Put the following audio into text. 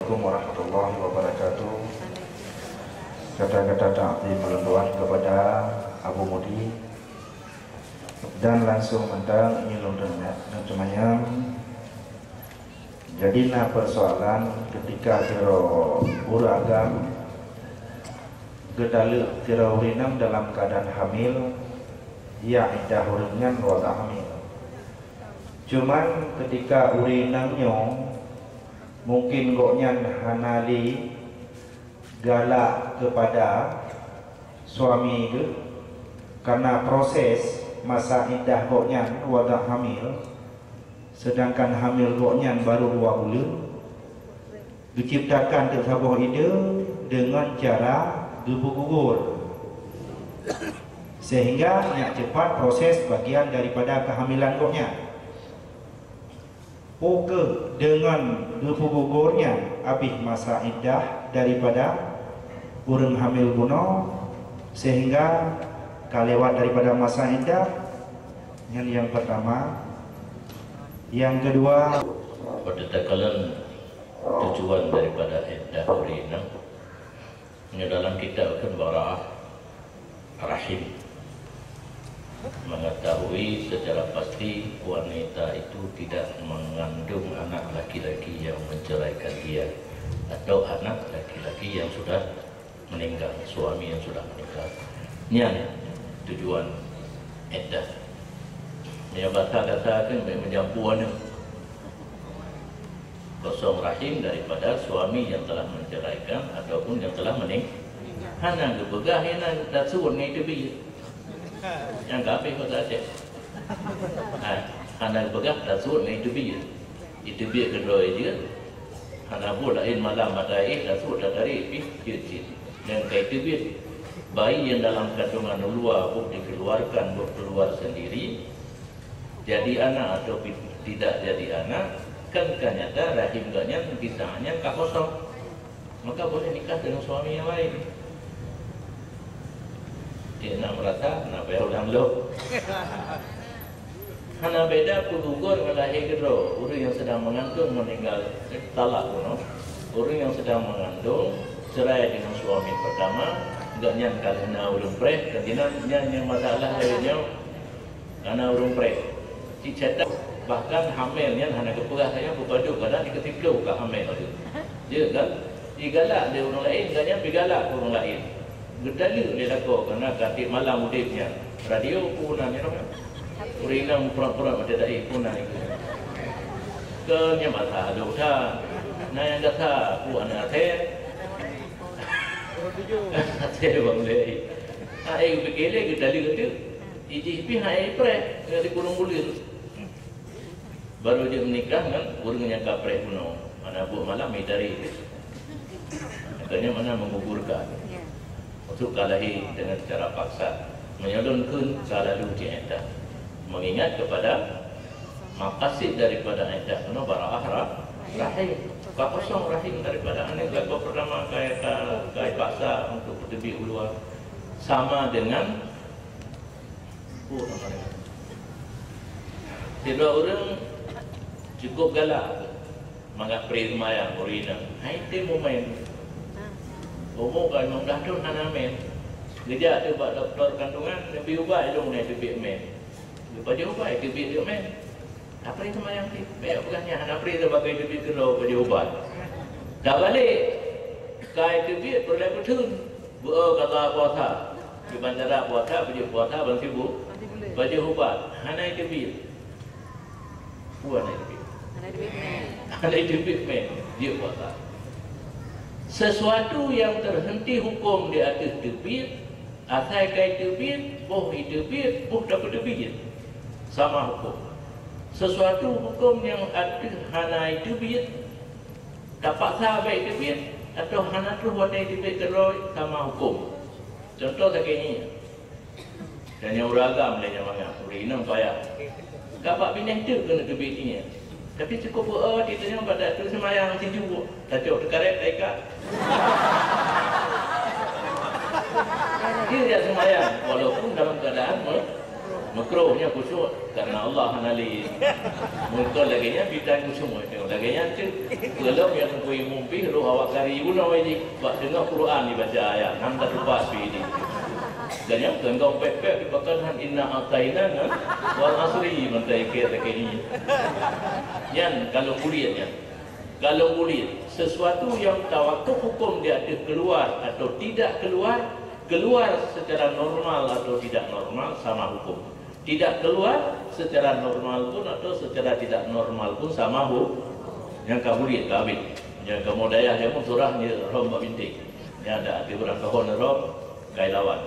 Assalamualaikum warahmatullahi wabarakatuh. Kata-kata ta'zim melenduan kepada Abu Mudi dan langsung tentang nyelundunya namanya. Jadi persoalan ketika tiro uragam gedaluk tiro urinam dalam keadaan hamil, ya iddah uringan wada hamil. Cuman ketika urinamnya mungkin goknya hanali galak kepada suami itu karena proses masa iddah goknya wada hamil, sedangkan hamil goknya baru 2 bulan, diciptakan tersabuh ide dengan cara gugur, sehingga yang cepat proses bagian daripada kehamilan goknya. Oke, dengan gugurnya habis masa iddah daripada urang hamil guna, sehingga kalewat daripada masa iddah. Yang pertama. Yang kedua, pada takalan tujuan daripada iddah urinam ini dalam kitab kan bara'ah rahim mengetahui secara pasti wanita itu tidak mengandung anak laki-laki yang menceraikan dia atau anak laki-laki yang sudah meninggal, suami yang sudah meninggal. Ini tujuan iddah. Yang kata-kata kan menjampuan kosong rahim daripada suami yang telah menceraikan ataupun yang telah meninggal. Hana gebegah hana dasun ni tu bi. Yang kape ko saja. Hana gebegah dasun ni tu bi. Itu bi kedua dia. Hana bulain malam madai dasun dari bi kecil. Dan kai tu bi bayi yang dalam kandungan luar pun dikeluarkan keluar sendiri. Jadi anak atau tidak jadi anak, kan nyata rahim gaknya kisahnya kosong, maka boleh nikah dengan suami yang lain. Dia nak merasa, nak bayar ulang lo. Hana beda gugur melahir kedua, orang yang sedang mengandung meninggal talak kuno, orang yang sedang mengandung cerai dengan suami pertama, gaknya kalau urung preh, kemudian yang masalah lainnya, karena urung preh. Dicetak bahkan hamilnya hanya keperah saya berpadu kadang ketika buka hamil itu dia kan digalak dia orang lain dan digalak orang lain gedaluk dia laku kerana katik malam udipnya radio punan ni orang urinam pura-pura mata dai punan itu ke nya mata dokta na yang kata ku anak saya bang lei ai begele gedaluk itu iji pi hai pre dari gunung bulir. Baru dia menikah kan, urungnya kapreh kuno. Mana bu malam dari katanya mana menggugurkan. Untuk kalahi dengan cara paksa, menyalurkan selalu iddah. Mengingat kepada maqasid daripada iddah kuno bara'ah rahim. Kosong rahim daripada anak lagu pertama kaya paksa untuk bertebi uluan sama dengan tidak orang cukup galak mangga pri mayang urinam hai te momen omo kan mong dah tu hana men dia tu buat doktor kandungan lebih ubat dong ni lebih men lepas dia ubat lebih dia men apa itu mayang ti baik bukannya hana pri tu bagai lebih kelo pada ubat dah balik kai lebih perlu betul kata puasa di bandara puasa bang sibuk baca ubat hana lebih puan lebih ada debit men dia puasa. Sesuatu yang terhenti hukum di atas debit, asal kai debit, boh dapat debit, sama hukum. Sesuatu hukum yang ada hanai debit, dapat sahabat debit atau hana tu wadai debit terus sama hukum. Contoh sekini, dan yang beragam lainnya mana, urinam payah. Dapat bina tu kena debitnya. Tapi cukup ditanya pada tu semayang tinju tajuk terkaret dekat. Dia semayang walaupun dalam keadaan Makruhnya khusyuk karena Allah hanali. Mungkin laginya bidang khusyuk itu. Laginya tu kalau yang kui mumpi roh awak kari ibu nama ini. Bak dengar Quran dibaca ayat. Nampak lupa speedi. Dan yang tengkau pepek dibakar inna ataina wal asri mentai kira kini. Yang kalau kuliahnya. Kalau kuliah sesuatu yang tawakuf hukum dia ada keluar atau tidak keluar, keluar secara normal atau tidak normal sama hukum. Tidak keluar secara normal pun atau secara tidak normal pun sama hukum. Yang kabuliat kawin, yang kemodaya yang surah ni rom bintik. Yang ada di orang kahon rom kailawan.